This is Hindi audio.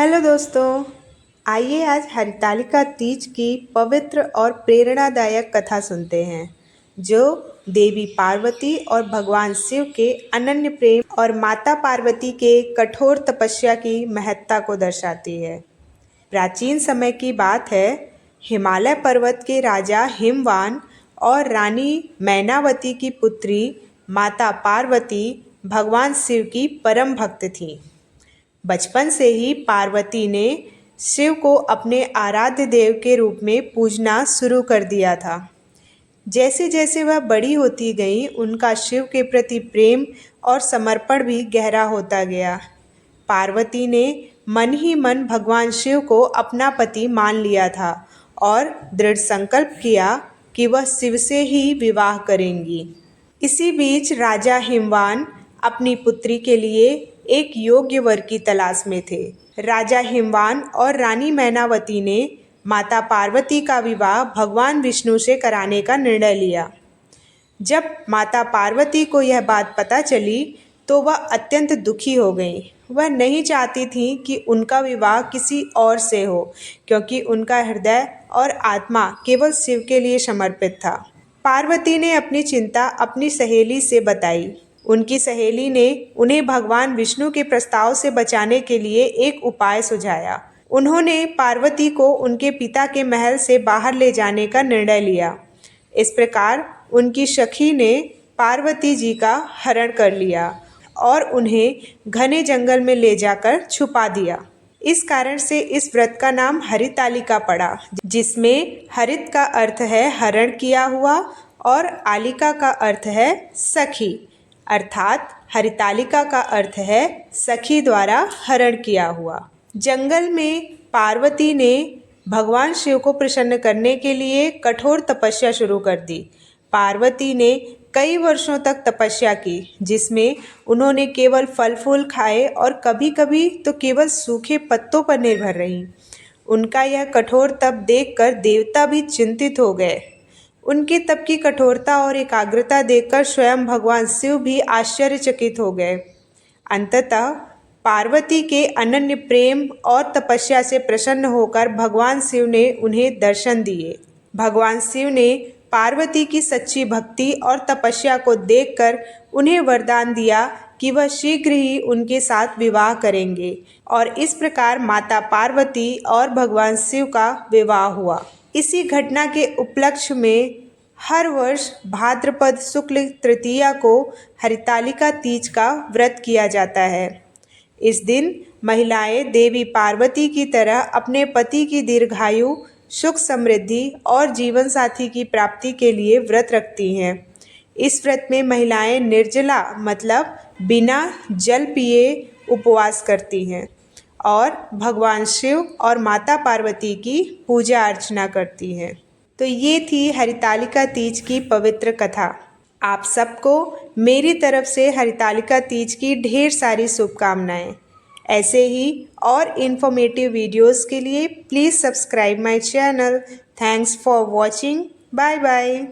हेलो दोस्तों, आइए आज हरितालिका तीज की पवित्र और प्रेरणादायक कथा सुनते हैं जो देवी पार्वती और भगवान शिव के अनन्य प्रेम और माता पार्वती के कठोर तपस्या की महत्ता को दर्शाती है। प्राचीन समय की बात है। हिमालय पर्वत के राजा हिमवान और रानी मैनावती की पुत्री माता पार्वती भगवान शिव की परम भक्त थीं। बचपन से ही पार्वती ने शिव को अपने आराध्य देव के रूप में पूजना शुरू कर दिया था। जैसे जैसे वह बड़ी होती गई, उनका शिव के प्रति प्रेम और समर्पण भी गहरा होता गया। पार्वती ने मन ही मन भगवान शिव को अपना पति मान लिया था और दृढ़ संकल्प किया कि वह शिव से ही विवाह करेंगी। इसी बीच राजा हिमवान अपनी पुत्री के लिए एक योग्य वर की तलाश में थे। राजा हिमवान और रानी मैनावती ने माता पार्वती का विवाह भगवान विष्णु से कराने का निर्णय लिया। जब माता पार्वती को यह बात पता चली तो वह अत्यंत दुखी हो गईं। वह नहीं चाहती थीं कि उनका विवाह किसी और से हो, क्योंकि उनका हृदय और आत्मा केवल शिव के लिए समर्पित था। पार्वती ने अपनी चिंता अपनी सहेली से बताई। उनकी सहेली ने उन्हें भगवान विष्णु के प्रस्ताव से बचाने के लिए एक उपाय सुझाया। उन्होंने पार्वती को उनके पिता के महल से बाहर ले जाने का निर्णय लिया। इस प्रकार उनकी सखी ने पार्वती जी का हरण कर लिया और उन्हें घने जंगल में ले जाकर छुपा दिया। इस कारण से इस व्रत का नाम हरितालिका पड़ा, जिसमें हरित का अर्थ है हरण किया हुआ और आलिका का अर्थ है सखी, अर्थात हरितालिका का अर्थ है सखी द्वारा हरण किया हुआ। जंगल में पार्वती ने भगवान शिव को प्रसन्न करने के लिए कठोर तपस्या शुरू कर दी। पार्वती ने कई वर्षों तक तपस्या की, जिसमें उन्होंने केवल फल फूल खाए और कभी कभी तो केवल सूखे पत्तों पर निर्भर रहीं। उनका यह कठोर तप देखकर देवता भी चिंतित हो गए। उनके तप की कठोरता और एकाग्रता देखकर स्वयं भगवान शिव भी आश्चर्यचकित हो गए। अंततः पार्वती के अनन्य प्रेम और तपस्या से प्रसन्न होकर भगवान शिव ने उन्हें दर्शन दिए। भगवान शिव ने पार्वती की सच्ची भक्ति और तपस्या को देखकर उन्हें वरदान दिया कि वह शीघ्र ही उनके साथ विवाह करेंगे और इस प्रकार माता पार्वती और भगवान शिव का विवाह हुआ। इसी घटना के उपलक्ष्य में हर वर्ष भाद्रपद शुक्ल तृतीया को हरितालिका तीज का व्रत किया जाता है। इस दिन महिलाएं देवी पार्वती की तरह अपने पति की दीर्घायु, सुख समृद्धि और जीवन साथी की प्राप्ति के लिए व्रत रखती हैं। इस व्रत में महिलाएं निर्जला मतलब बिना जल पिए उपवास करती हैं और भगवान शिव और माता पार्वती की पूजा अर्चना करती हैं। तो ये थी हरितालिका तीज की पवित्र कथा। आप सबको मेरी तरफ से हरितालिका तीज की ढेर सारी शुभकामनाएं। ऐसे ही और इन्फॉर्मेटिव वीडियोस के लिए please subscribe my channel. Thanks for watching. Bye bye.